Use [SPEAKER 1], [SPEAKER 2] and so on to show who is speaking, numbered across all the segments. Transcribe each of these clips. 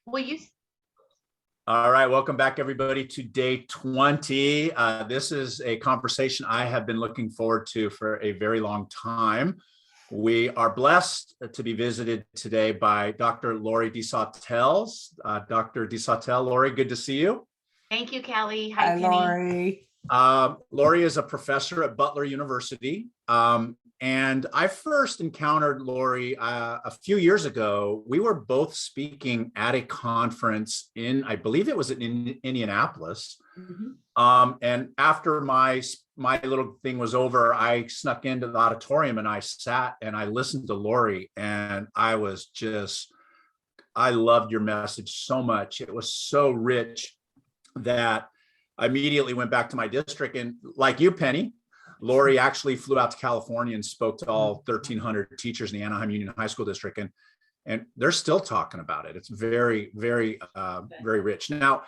[SPEAKER 1] Will you?
[SPEAKER 2] All right, welcome back everybody to day 20. This is a conversation I have been looking forward to for a very long time. We are blessed to be visited today by Dr. Lori Desautels. Dr. Desautels, Lori, good to see you.
[SPEAKER 1] Thank you, Kelly. Hi, Penny.
[SPEAKER 3] Lori.
[SPEAKER 2] Lori is a professor at Butler University. And I first encountered Lori a few years ago. We were both speaking at a conference I believe it was in Indianapolis.
[SPEAKER 1] Mm-hmm.
[SPEAKER 2] And after my little thing was over, I snuck into the auditorium and I sat and I listened to Lori, and I loved your message so much. It was so rich that I immediately went back to my district, and like you, Penny, Lori actually flew out to California and spoke to all 1,300 teachers in the Anaheim Union High School District, and they're still talking about it. It's very, very, very rich. Now,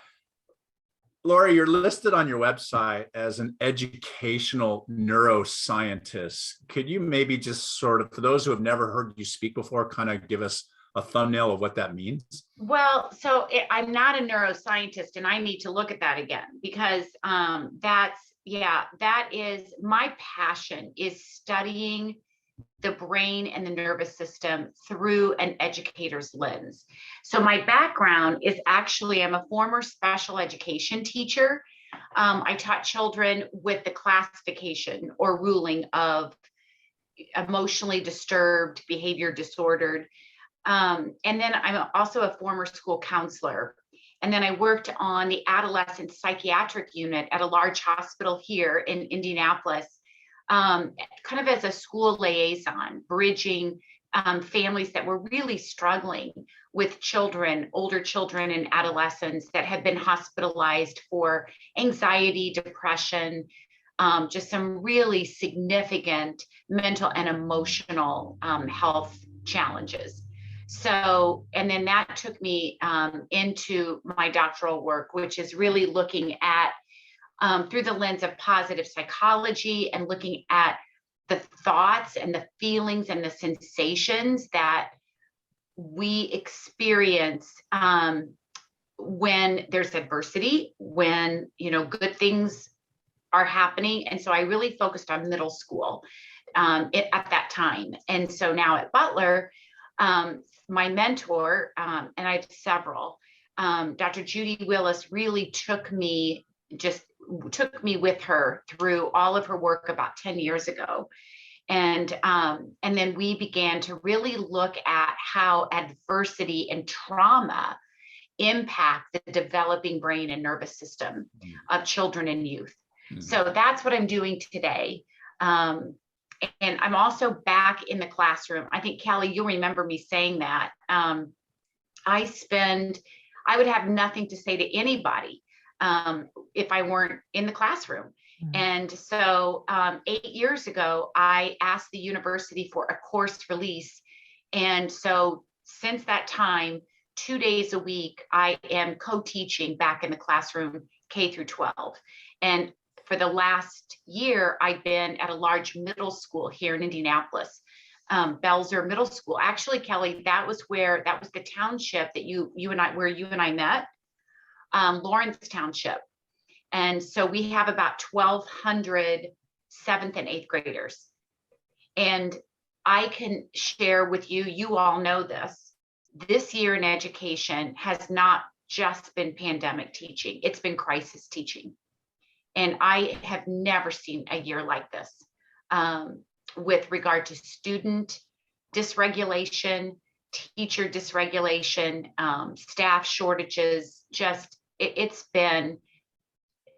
[SPEAKER 2] Lori, you're listed on your website as an educational neuroscientist. Could you maybe just sort of, for those who have never heard you speak before, kind of give us a thumbnail of what that means?
[SPEAKER 1] Well, I'm not a neuroscientist, and I need to look at that again, because that is my passion, is studying the brain and the nervous system through an educator's lens. So my background is actually, I'm a former special education teacher. I taught children with the classification or ruling of emotionally disturbed, behavior disordered. And then I'm also a former school counselor. And then I worked on the adolescent psychiatric unit at a large hospital here in Indianapolis, kind of as a school liaison, bridging families that were really struggling with children, older children and adolescents that had been hospitalized for anxiety, depression, just some really significant mental and emotional health challenges. So, and then that took me into my doctoral work, which is really looking at through the lens of positive psychology and looking at the thoughts and the feelings and the sensations that we experience when there's adversity, when, good things are happening. And so I really focused on middle school at that time. And so now at Butler, my mentor, and I have several, Dr. Judy Willis really took me with her through all of her work about 10 years ago. And then we began to really look at how adversity and trauma impact the developing brain and nervous system of children and youth. Mm-hmm. So that's what I'm doing today. And I'm also back in the classroom. I think, Kelly, you'll remember me saying that. I would have nothing to say to anybody if I weren't in the classroom. Mm-hmm. And so 8 years ago, I asked the university for a course release. And so since that time, 2 days a week, I am co-teaching back in the classroom, K through 12. And for the last year, I've been at a large middle school here in Indianapolis, Belzer Middle School. Actually, Kelly, that was the township that you and I met, Lawrence Township. And so we have about 1,200 7th and 8th graders. And I can share with you, you all know this year in education has not just been pandemic teaching, it's been crisis teaching. And I have never seen a year like this with regard to student dysregulation, teacher dysregulation, staff shortages. It's been,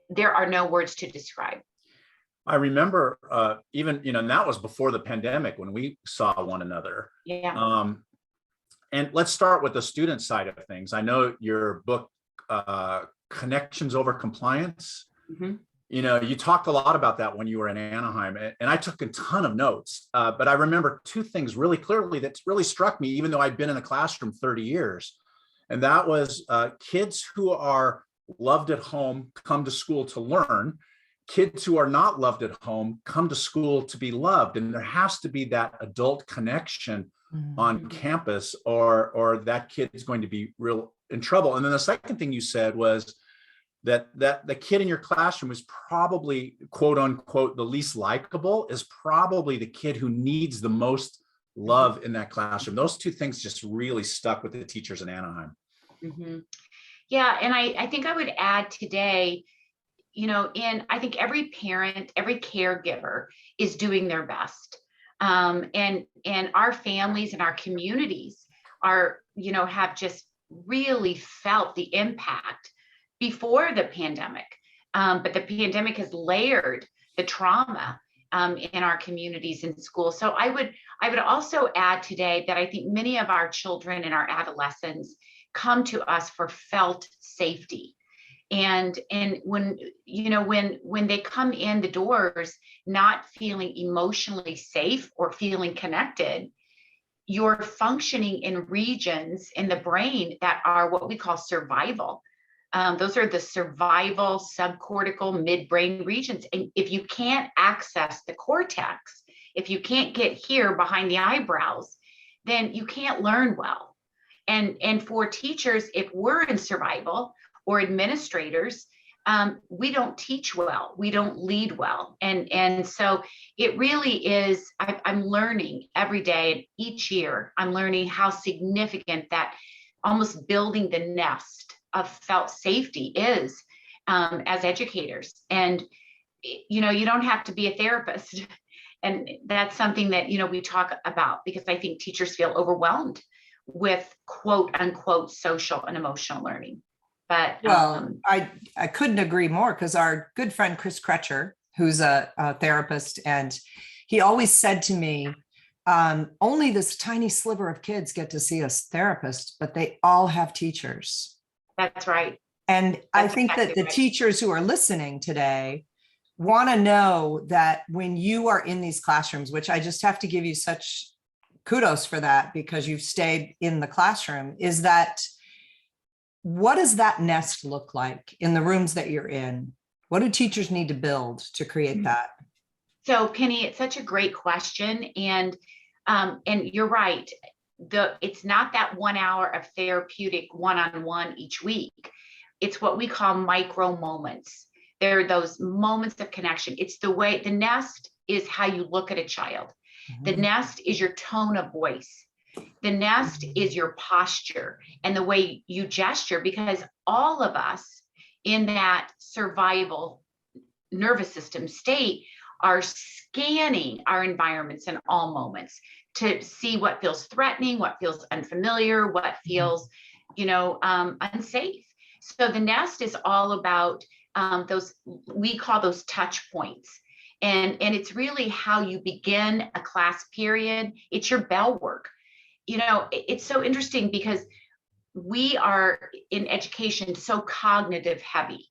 [SPEAKER 1] there are no words to describe.
[SPEAKER 2] I remember even, and that was before the pandemic when we saw one another.
[SPEAKER 1] Yeah.
[SPEAKER 2] And let's start with the student side of things. I know your book, Connections Over Complicance. Mm-hmm. You talked a lot about that when you were in Anaheim, and I took a ton of notes, but I remember two things really clearly that really struck me, even though I'd been in the classroom 30 years. And that was kids who are loved at home come to school to learn. Kids who are not loved at home come to school to be loved. And there has to be that adult connection on campus, or that kid is going to be real in trouble. And then the second thing you said was that the kid in your classroom is probably, quote unquote, the least likable, is probably the kid who needs the most love in that classroom. Those two things just really stuck with the teachers in Anaheim.
[SPEAKER 1] Mm-hmm. Yeah, and I think I would add today, I think every parent, every caregiver is doing their best. And our families and our communities have just really felt the impact before the pandemic. But the pandemic has layered the trauma in our communities and schools. So I would also add today that I think many of our children and our adolescents come to us for felt safety. And when they come in the doors not feeling emotionally safe or feeling connected, you're functioning in regions in the brain that are what we call survival. Those are the survival subcortical midbrain regions. And if you can't access the cortex, if you can't get here behind the eyebrows, then you can't learn well. And for teachers, if we're in survival, or administrators, we don't teach well, we don't lead well. And so it really is, I'm learning every day, and each year, I'm learning how significant that almost building the nest of felt safety is as educators. And, you don't have to be a therapist. And that's something that, we talk about, because I think teachers feel overwhelmed with quote unquote social and emotional learning. But
[SPEAKER 3] I couldn't agree more, because our good friend Chris Kretcher, who's a therapist, and he always said to me, only this tiny sliver of kids get to see a therapist, but they all have teachers.
[SPEAKER 1] That's right.
[SPEAKER 3] And
[SPEAKER 1] That's
[SPEAKER 3] I think
[SPEAKER 1] exactly
[SPEAKER 3] that the
[SPEAKER 1] right.
[SPEAKER 3] teachers who are listening today want to know that when you are in these classrooms, which I just have to give you such kudos for that, because you've stayed in the classroom, is that what does that nest look like in the rooms that you're in? What do teachers need to build to create that?
[SPEAKER 1] So Penny, it's such a great question. And you're right. It's not that 1 hour of therapeutic one-on-one each week. It's what we call micro moments. There are those moments of connection. It's the way the nest is how you look at a child. The nest is your tone of voice. The nest is your posture and the way you gesture, because all of us in that survival nervous system state are scanning our environments in all moments to see what feels threatening, what feels unfamiliar, what feels, unsafe. So the nest is all about those, we call those touch points. And it's really how you begin a class period. It's your bell work. It's so interesting because we are in education so cognitive heavy.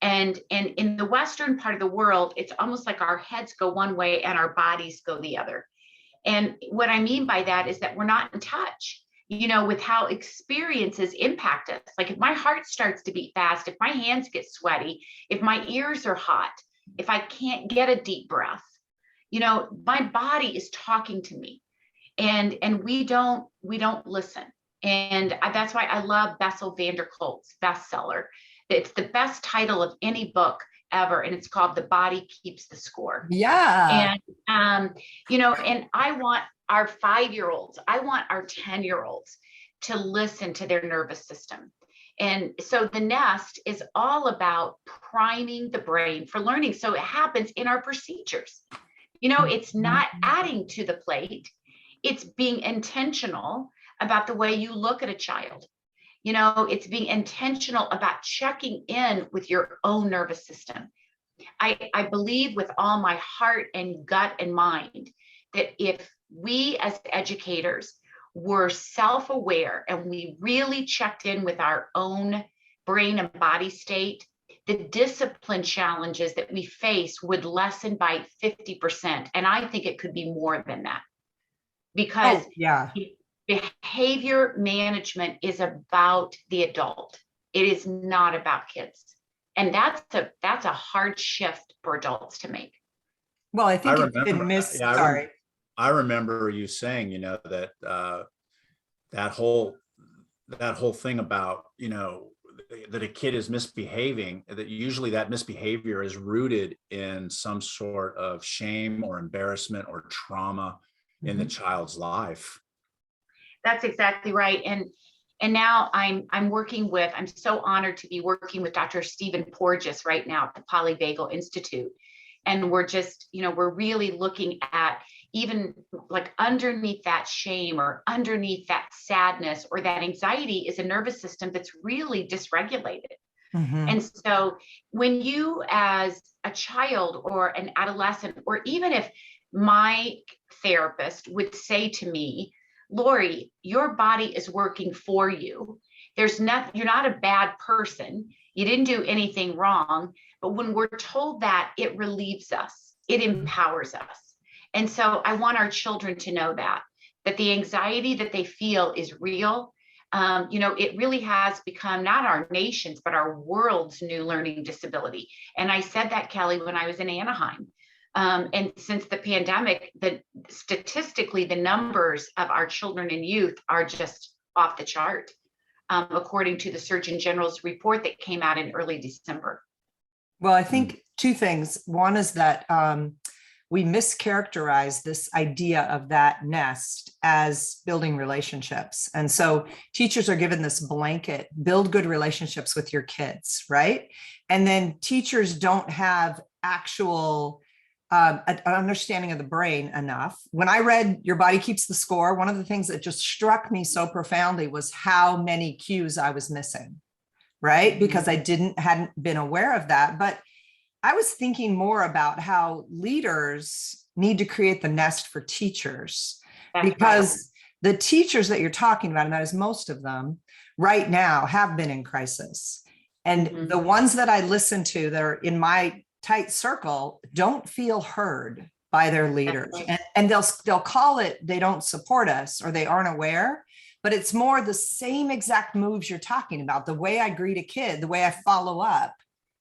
[SPEAKER 1] And in the Western part of the world, it's almost like our heads go one way and our bodies go the other. And what I mean by that is that we're not in touch, with how experiences impact us. Like if my heart starts to beat fast, if my hands get sweaty, if my ears are hot, if I can't get a deep breath, my body is talking to me. And we don't listen. And that's why I love Bessel van der Kolk's bestseller. It's the best title of any book ever. And it's called The Body Keeps the Score.
[SPEAKER 3] Yeah.
[SPEAKER 1] And, and I want our 5-year-olds, I want our 10-year-olds to listen to their nervous system. And so the nest is all about priming the brain for learning. So it happens in our procedures. It's not adding to the plate. It's being intentional about the way you look at a child. It's being intentional about checking in with your own nervous system. I believe with all my heart and gut and mind that if we as educators were self-aware and we really checked in with our own brain and body state, the discipline challenges that we face would lessen by 50%. And I think it could be more than that. Because behavior management is about the adult. It is not about kids. And that's a hard shift for adults to make.
[SPEAKER 3] Well, I think it's been missed. Sorry.
[SPEAKER 2] I remember you saying, that that whole thing about, that a kid is misbehaving, that usually that misbehavior is rooted in some sort of shame or embarrassment or trauma in the child's life.
[SPEAKER 1] That's exactly right. And now I'm so honored to be working with Dr. Stephen Porges right now at the Polyvagal Institute. And we're just, we're really looking at even like underneath that shame or underneath that sadness or that anxiety is a nervous system that's really dysregulated. And so when you as a child or an adolescent, or even if my therapist would say to me, Lori, your body is working for you. There's nothing, you're not a bad person. You didn't do anything wrong. But when we're told that, it relieves us, it empowers us. And so I want our children to know that the anxiety that they feel is real. It really has become not our nation's, but our world's new learning disability. And I said that, Kelly, when I was in Anaheim. And since the pandemic, statistically, the numbers of our children and youth are just off the chart, according to the Surgeon General's report that came out in early December.
[SPEAKER 3] Well, I think two things. One is that we mischaracterize this idea of that nest as building relationships. And so teachers are given this blanket, build good relationships with your kids, right? And then teachers don't have actual an understanding of the brain enough. When I read Your Body Keeps the Score, one of the things that just struck me so profoundly was how many cues I was missing, right? Because I hadn't been aware of that. But I was thinking more about how leaders need to create the nest for teachers. That's because right. The teachers that you're talking about, and that is most of them right now, have been in crisis. And the ones that I listen to that are in my tight circle don't feel heard by their leaders. Right. And they'll call it, they don't support us or they aren't aware, but it's more the same exact moves you're talking about. The way I greet a kid, the way I follow up.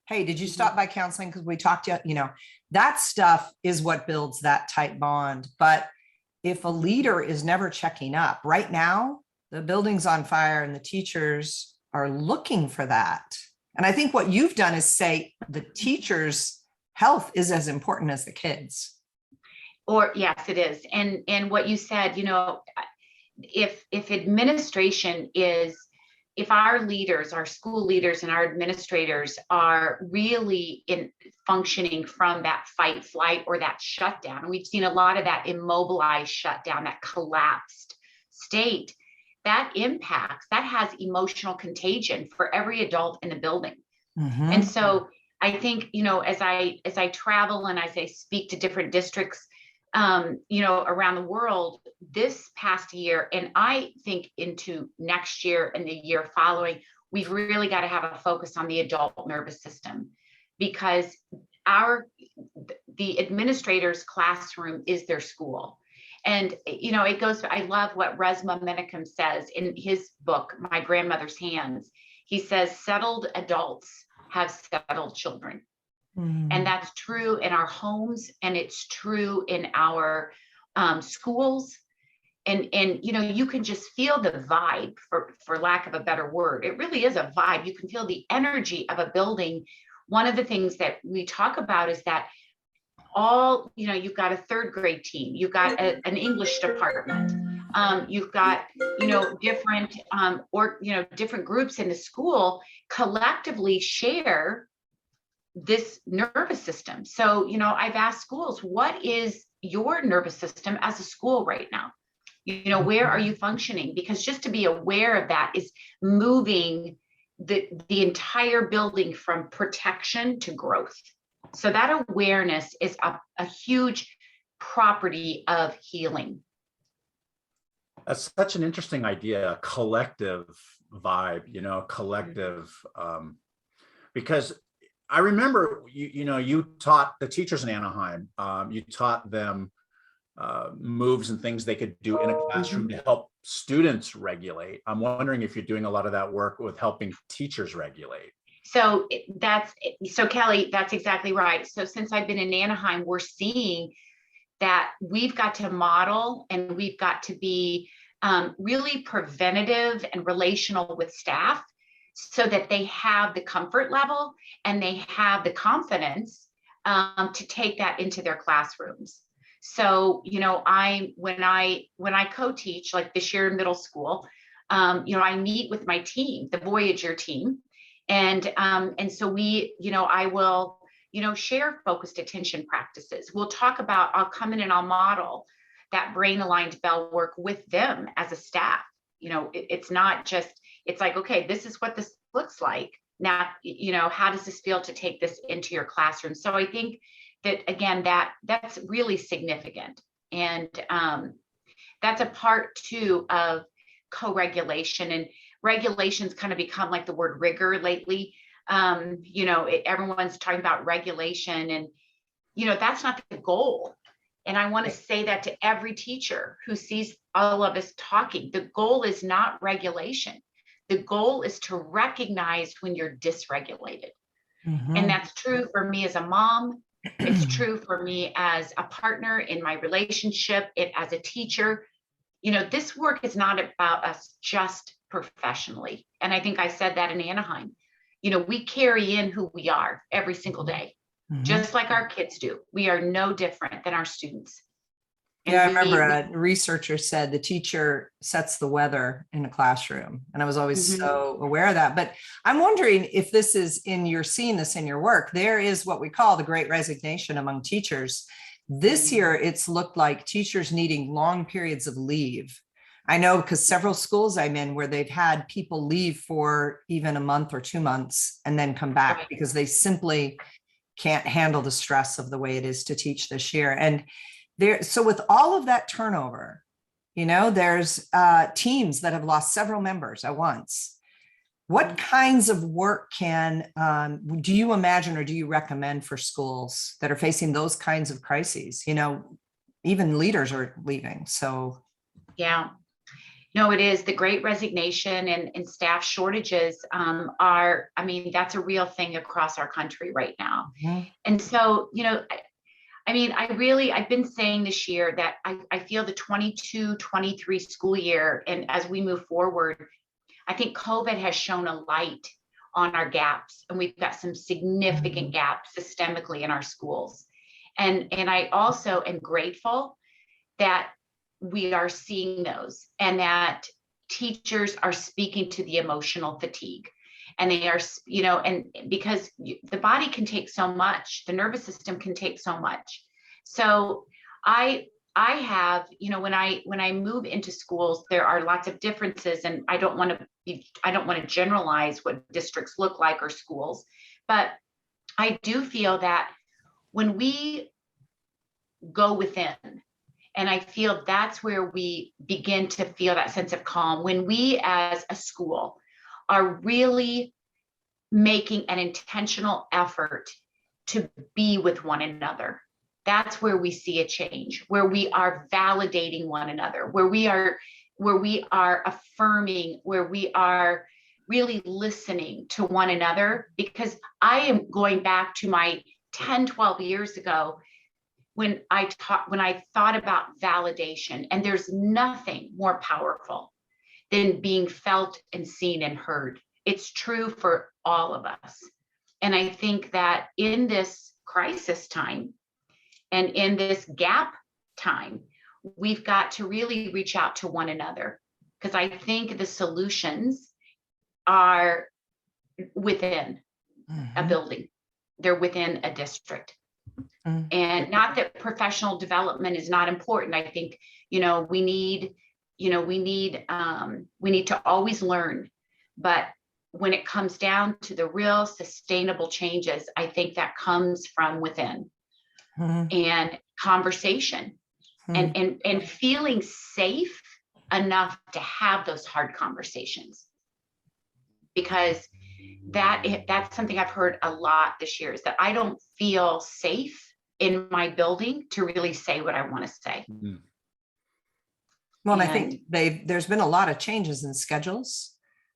[SPEAKER 3] Hey, did you stop by counseling? Because we talked to you, that stuff is what builds that tight bond. But if a leader is never checking up, right now, the building's on fire and the teachers are looking for that. And I think what you've done is say the teacher's health is as important as the kids.
[SPEAKER 1] Or yes, it is. And what you said, if administration is, if our leaders, our school leaders and our administrators are really functioning from that fight, flight, or that shutdown, and we've seen a lot of that immobilized shutdown, that collapsed state, that has emotional contagion for every adult in the building. And so I think, as I travel and as I speak to different districts, around the world this past year, and I think into next year and the year following, we've really got to have a focus on the adult nervous system, because the administrator's classroom is their school. And, it goes, I love what Resmaa Menakem says in his book, My Grandmother's Hands. He says, settled adults have settled children. And that's true in our homes, and it's true in our schools. And you can just feel the vibe, for lack of a better word. It really is a vibe. You can feel the energy of a building. One of the things that we talk about is that you've got a third grade team, you've got an English department, you've got, different, different groups in the school collectively share this nervous system. So, I've asked schools, what is your nervous system as a school right now? Where are you functioning? Because just to be aware of that is moving the entire building from protection to growth. So that awareness is a huge property of healing.
[SPEAKER 2] That's such an interesting idea, a collective vibe, collective, because I remember, you taught the teachers in Anaheim, you taught them moves and things they could do in a classroom to help students regulate. I'm wondering if you're doing a lot of that work with helping teachers regulate.
[SPEAKER 1] So Kelly, that's exactly right. So since I've been in Anaheim, we're seeing that we've got to model, and we've got to be really preventative and relational with staff, so that they have the comfort level and they have the confidence to take that into their classrooms. So, when I co-teach, like this year in middle school, I meet with my team, the Voyager team, and so I will, share focused attention practices. We'll talk about, I'll come in and I'll model that brain aligned bell work with them as a staff. It's not just, it's like, okay, this is what this looks like. Now, how does this feel to take this into your classroom? So I think that, again, that's really significant. And that's a part too of co-regulation, and regulations kind of become like the word rigor lately. Everyone's talking about regulation, and, that's not the goal. And I want to say that to every teacher who sees all of us talking. The goal is not regulation. The goal is to recognize when you're dysregulated.
[SPEAKER 3] Mhm.
[SPEAKER 1] And that's true for me as a mom. It's true for me as a partner in my relationship, as a teacher. This work is not about us just professionally. And I think I said that in Anaheim. We carry in who we are every single day, just like our kids do. We are no different than our students.
[SPEAKER 3] Yeah, I remember a researcher said the teacher sets the weather in a classroom. And I was always so aware of that. But I'm wondering if this is you're seeing this in your work. There is what we call the Great Resignation among teachers. This year, it's looked like teachers needing long periods of leave. I know because several schools I'm in where they've had people leave for even a month or 2 months and then come back because they simply can't handle the stress of the way it is to teach this year. And so with all of that turnover, there's teams that have lost several members at once. What kinds of work do you imagine, or do you recommend for schools that are facing those kinds of crises? Even leaders are leaving. So
[SPEAKER 1] yeah, no, it is the Great Resignation, and staff shortages that's a real thing across our country right now. And so, I've been saying this year that I feel the 22-23 school year, and as we move forward, I think COVID has shown a light on our gaps, and we've got some significant gaps systemically in our schools. And I also am grateful that we are seeing those, and that teachers are speaking to the emotional fatigue. And they are, and because the body can take so much, the nervous system can take so much. So I have, when I move into schools, there are lots of differences, and I don't want to generalize what districts look like or schools, but I do feel that when we go within, and I feel that's where we begin to feel that sense of calm, when we as a school are really making an intentional effort to be with one another. That's where we see a change, where we are validating one another, where we are affirming, where we are really listening to one another. Because I am going back to my 10, 12 years ago when I thought about validation, and there's nothing more powerful than being felt and seen and heard. It's true for all of us. And I think that in this crisis time and in this gap time, we've got to really reach out to one another, because I think the solutions are within a building. They're within a district. And not that professional development is not important. I think, we need to always learn, but when it comes down to the real sustainable changes, I think that comes from within, and conversation, and feeling safe enough to have those hard conversations. Because that's something I've heard a lot this year, is that I don't feel safe in my building to really say what I want to say.
[SPEAKER 3] Well, and I think there's been a lot of changes in schedules.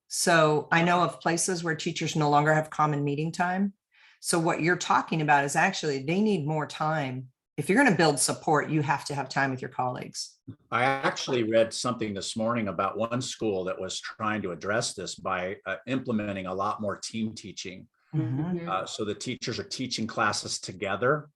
[SPEAKER 3] So I know of places where teachers no longer have common meeting time. So what you're talking about is actually they need more time if you're going to build support, you have to have time with your colleagues.
[SPEAKER 2] I actually read something this morning about one school that was trying to address this by implementing a lot more team teaching. So the teachers are teaching classes together.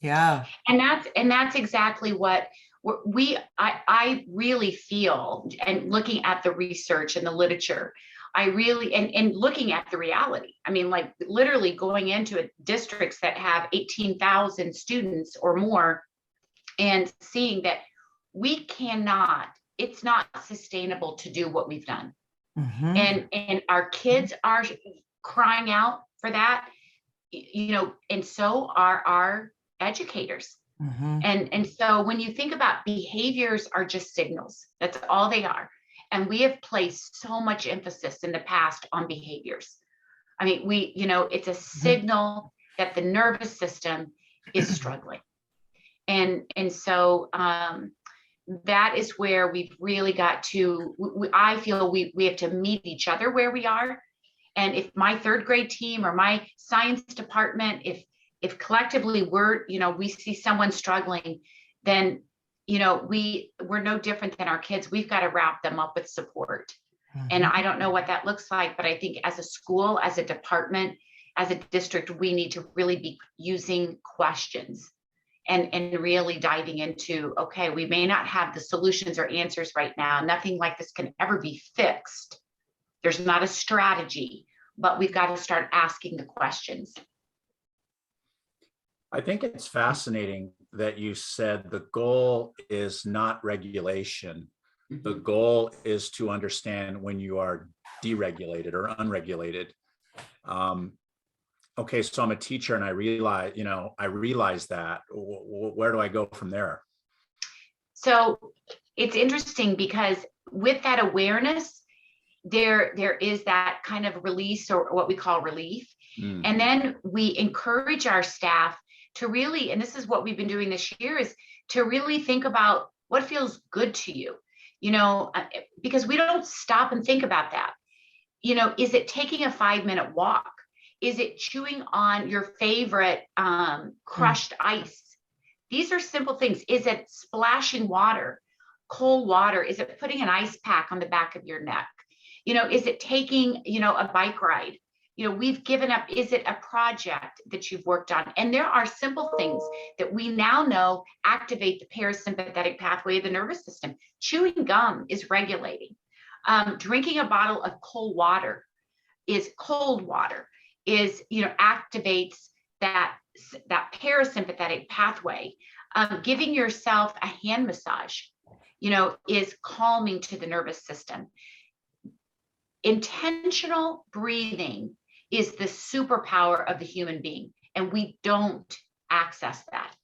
[SPEAKER 3] Yeah.
[SPEAKER 1] And that's exactly what I really feel, and looking at the research and the literature, I really, and looking at the reality. I mean, like literally going into districts that have 18,000 students or more and seeing that we cannot, it's not sustainable to do what we've done. And our kids are crying out for that, you know, and so are our educators. And so when you think about behaviors are just signals, that's all they are. And we have placed so much emphasis in the past on behaviors. I mean, you know, it's a signal that the nervous system is struggling. And so that is where we've really got to, I feel we have to meet each other where we are. And if my third grade team or my science department, if collectively we see someone struggling, then, you know, we're no different than our kids. We've got to wrap them up with support. And I don't know what that looks like, but I think as a school, as a department, as a district, we need to really be using questions and really diving into, okay, we may not have the solutions or answers right now. Nothing like this can ever be fixed. There's not a strategy, but we've got to start asking the questions.
[SPEAKER 2] I think it's fascinating that you said the goal is not regulation. The goal is to understand when you are deregulated or unregulated. Okay, so I'm a teacher and I realize that. Where do I go from there?
[SPEAKER 1] So it's interesting because with that awareness, there is that kind of release, or what we call relief. And then we encourage our staff to really, and this is what we've been doing this year, is to really think about what feels good to you, you know, because we don't stop and think about that. You know, is it taking a 5-minute walk? Is it chewing on your favorite crushed ice? These are simple things. Is it splashing water, cold water? Is it putting an ice pack on the back of your neck? You know, is it taking, you know, a bike ride? You know, we've given up. Is it a project that you've worked on? And there are simple things that we now know activate the parasympathetic pathway of the nervous system. Chewing gum is regulating. Drinking a bottle of cold water is, you know, activates that parasympathetic pathway. Giving yourself a hand massage, you know, is calming to the nervous system. Intentional breathing is the superpower of the human being, and we don't access that,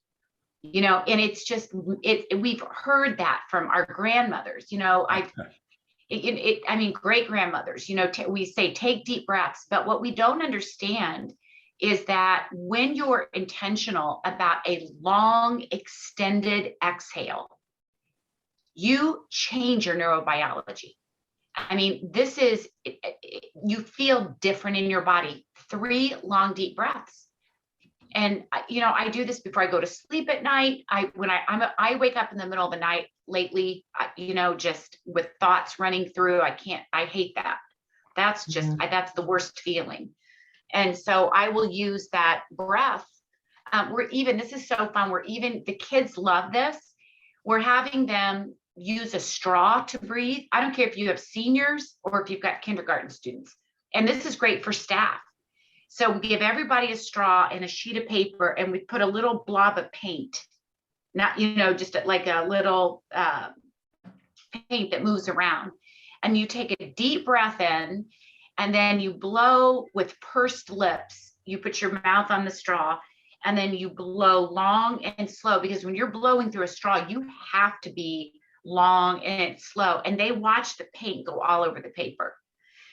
[SPEAKER 1] you know. And it's just we've heard that from our grandmothers, you know. I mean, great grandmothers, you know, we say take deep breaths, but what we don't understand is that when you're intentional about a long extended exhale, you change your neurobiology. I mean, this is, you feel different in your body. 3 long, deep breaths. And, you know, I do this before I go to sleep at night. I wake up in the middle of the night lately, you know, just with thoughts running through. I hate that. That's just, that's the worst feeling. And so I will use that breath. This is so fun. The kids love this. We're having them use a straw to breathe. I don't care if you have seniors or if you've got kindergarten students. And this is great for staff. So we give everybody a straw and a sheet of paper, and we put a little blob of paint, not, you know, just like a little paint that moves around. And you take a deep breath in, and then you blow with pursed lips. You put your mouth on the straw, and then you blow long and slow, because when you're blowing through a straw, you have to be long and slow, and they watch the paint go all over the paper.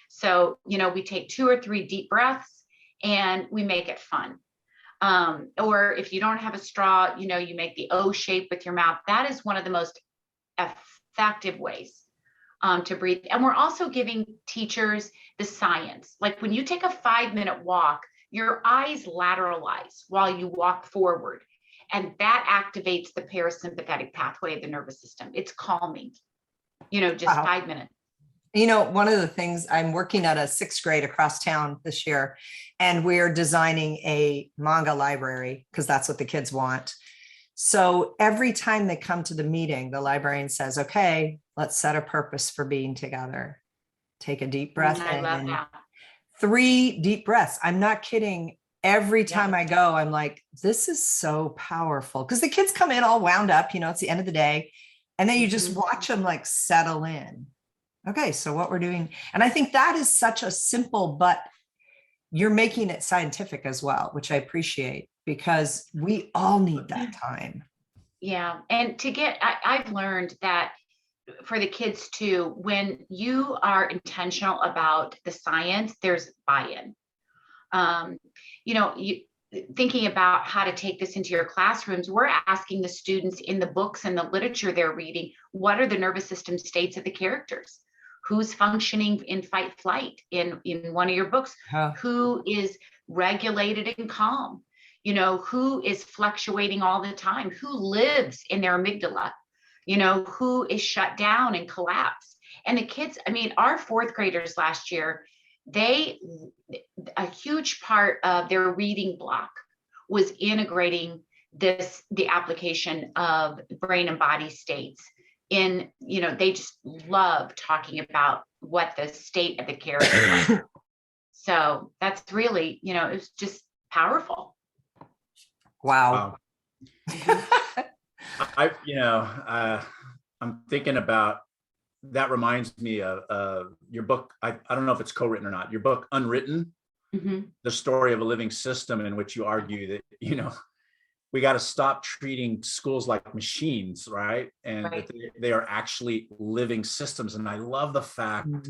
[SPEAKER 1] So, you know, we take 2 or 3 deep breaths and we make it fun. Or if you don't have a straw, you know, you make the O shape with your mouth. That is one of the most effective ways to breathe. And we're also giving teachers the science. Like when you take a 5-minute walk, your eyes lateralize while you walk forward. And that activates the parasympathetic pathway of the nervous system. It's calming, just
[SPEAKER 3] Wow.
[SPEAKER 1] 5 minutes.
[SPEAKER 3] One of the things, I'm working at a 6th grade across town this year, and we're designing a manga library because that's what the kids want. So every time they come to the meeting, the librarian says, okay, let's set a purpose for being together. Take a deep breath
[SPEAKER 1] I love
[SPEAKER 3] in.
[SPEAKER 1] that.
[SPEAKER 3] 3 deep breaths. I'm not kidding. Every time I go, I'm like, this is so powerful. Because the kids come in all wound up, it's the end of the day. And then you just watch them like settle in. Okay, so what we're doing. And I think that is such a simple, but you're making it scientific as well, which I appreciate, because we all need that time.
[SPEAKER 1] Yeah. And I've learned that for the kids too, when you are intentional about the science, there's buy-in. Thinking about how to take this into your classrooms, we're asking the students in the books and the literature they're reading, what are the nervous system states of the characters? Who's functioning in fight flight in one of your books? Who is regulated and calm? Who is fluctuating all the time? Who lives in their amygdala? Who is shut down and collapsed? And the kids, our 4th graders last year, a huge part of their reading block was integrating the application of brain and body states in, they just love talking about what the state of the character was. So that's really, it was just powerful.
[SPEAKER 3] Wow.
[SPEAKER 2] I'm thinking about, that reminds me of your book. I don't know if it's co-written or not. Your book, Unwritten, the story of a living system, in which you argue that, we got to stop treating schools like machines, right? And that they are actually living systems. And I love the fact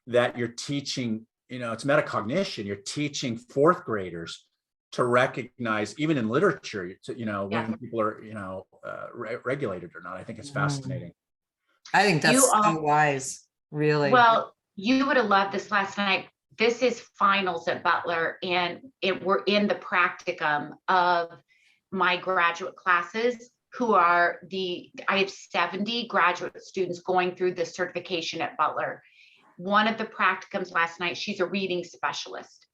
[SPEAKER 2] that you're teaching, it's metacognition. You're teaching 4th graders to recognize, even in literature, when people are, regulated or not. I think it's fascinating.
[SPEAKER 3] I think that's so wise, really.
[SPEAKER 1] Well, you would have loved this last night. This is finals at Butler, and we're in the practicum of my graduate classes I have 70 graduate students going through the certification at Butler. One of the practicums last night, she's a reading specialist,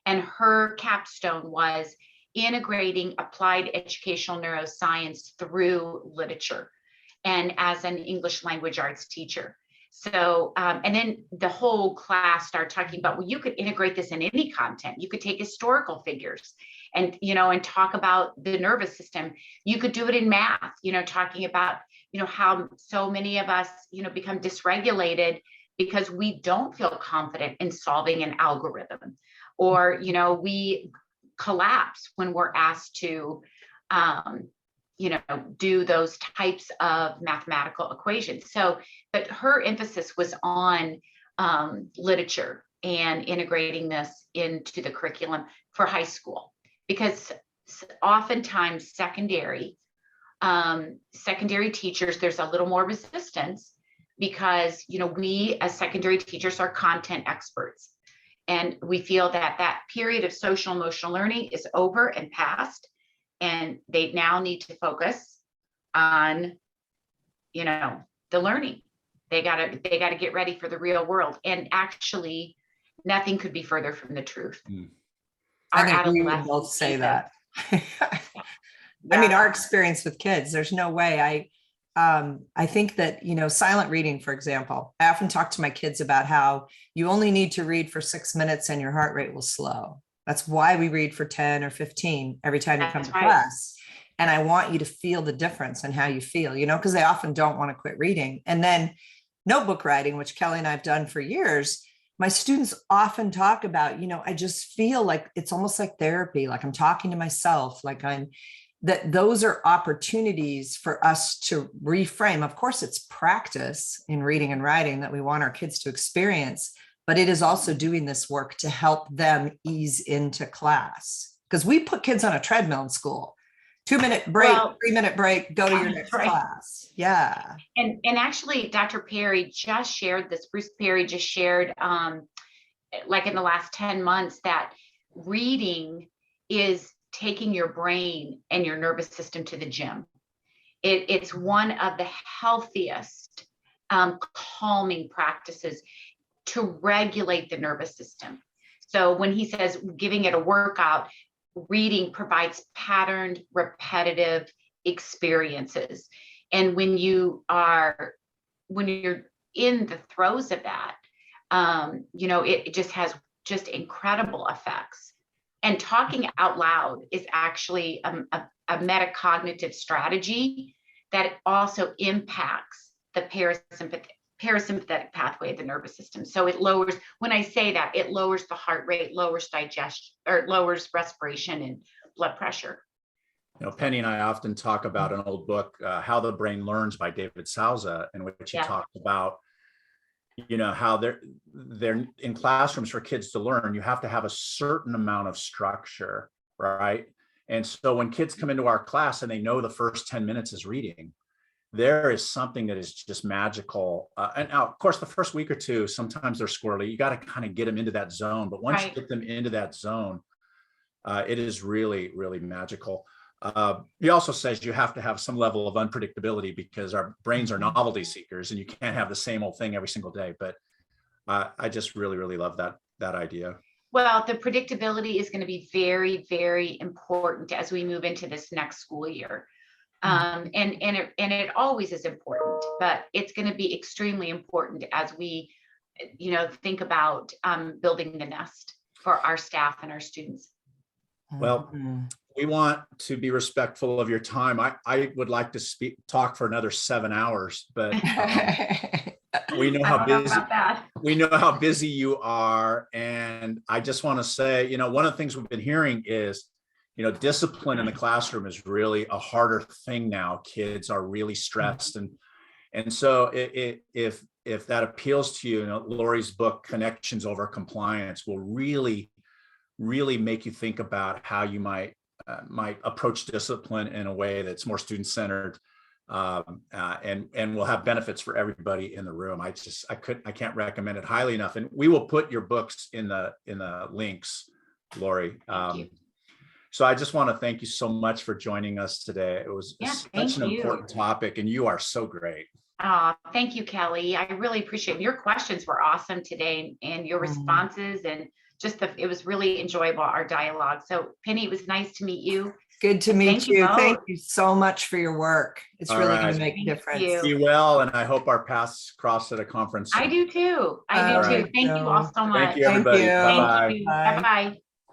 [SPEAKER 1] and her capstone was integrating applied educational neuroscience through literature and as an English language arts teacher. So, and then the whole class started talking about, well, you could integrate this in any content. You could take historical figures and, and talk about the nervous system. You could do it in math, talking about, how so many of us, become dysregulated because we don't feel confident in solving an algorithm, or, we collapse when we're asked to, do those types of mathematical equations. So, but her emphasis was on literature and integrating this into the curriculum for high school, because oftentimes secondary teachers, there's a little more resistance because, we as secondary teachers are content experts. And we feel that that period of social emotional learning is over and past. And they now need to focus on, the learning. They gotta get ready for the real world. And actually, nothing could be further from the truth.
[SPEAKER 3] I think we would both say that. Our experience with kids, there's no way. I think that, silent reading, for example, I often talk to my kids about how you only need to read for 6 minutes and your heart rate will slow. That's why we read for 10 or 15 every time you come to class. And I want you to feel the difference in how you feel, because they often don't want to quit reading. And then notebook writing, which Kelly and I've done for years, my students often talk about, I just feel like it's almost like therapy, like I'm talking to myself, that those are opportunities for us to reframe. Of course, it's practice in reading and writing that we want our kids to experience, but it is also doing this work to help them ease into class. Because we put kids on a treadmill in school, 2-minute break, 3-minute break, go to your next class. Yeah.
[SPEAKER 1] And actually, Dr. Perry just shared this, Bruce Perry just shared, like in the last 10 months, that reading is taking your brain and your nervous system to the gym. It's one of the healthiest calming practices to regulate the nervous system. So when he says giving it a workout, reading provides patterned, repetitive experiences. And when you're in the throes of that, it just has just incredible effects. And talking out loud is actually a metacognitive strategy that also impacts the parasympathetic pathway of the nervous system. So it lowers, when I say that, it lowers the heart rate, lowers digestion, or lowers respiration and blood pressure.
[SPEAKER 2] Penny and I often talk about an old book, How the Brain Learns by David Souza, in which he talked about, how they're in classrooms for kids to learn, you have to have a certain amount of structure, right? And so when kids come into our class and they know the first 10 minutes is reading, there is something that is just magical. And now, of course, the first week or two, sometimes they're squirrely. You got to kind of get them into that zone. But once you get them into that zone, it is really, really magical. He also says you have to have some level of unpredictability because our brains are novelty seekers and you can't have the same old thing every single day. But I just really, really love that idea.
[SPEAKER 1] Well, the predictability is going to be very, very important as we move into this next school year. And it always is important, but it's going to be extremely important as we, think about building the nest for our staff and our students.
[SPEAKER 2] Well, we want to be respectful of your time. I would like to talk for another 7 hours, but we know how busy you are. And I just want to say, one of the things we've been hearing is, discipline in the classroom is really a harder thing now. Kids are really stressed. And so if that appeals to you, Lori's book, Connections Over Complicance, will really, really make you think about how you might approach discipline in a way that's more student-centered, and will have benefits for everybody in the room. I can't recommend it highly enough. And we will put your books in the links, Lori.
[SPEAKER 1] Thank you.
[SPEAKER 2] So I just want to thank you so much for joining us today. It was such an important topic, and you are so great.
[SPEAKER 1] Thank you, Kelly. I really appreciate it. Your questions were awesome today, and your responses, and it was really enjoyable, our dialogue. So Penny, it was nice to meet you.
[SPEAKER 3] Good to meet you. Thank you so much for your work. It's really going to make a difference.
[SPEAKER 2] Be well, and I hope our paths cross at a conference soon.
[SPEAKER 1] I do too. Thank you all so much.
[SPEAKER 2] Thank you, everybody.
[SPEAKER 3] Thank you.
[SPEAKER 2] Bye-bye.
[SPEAKER 1] Bye-bye.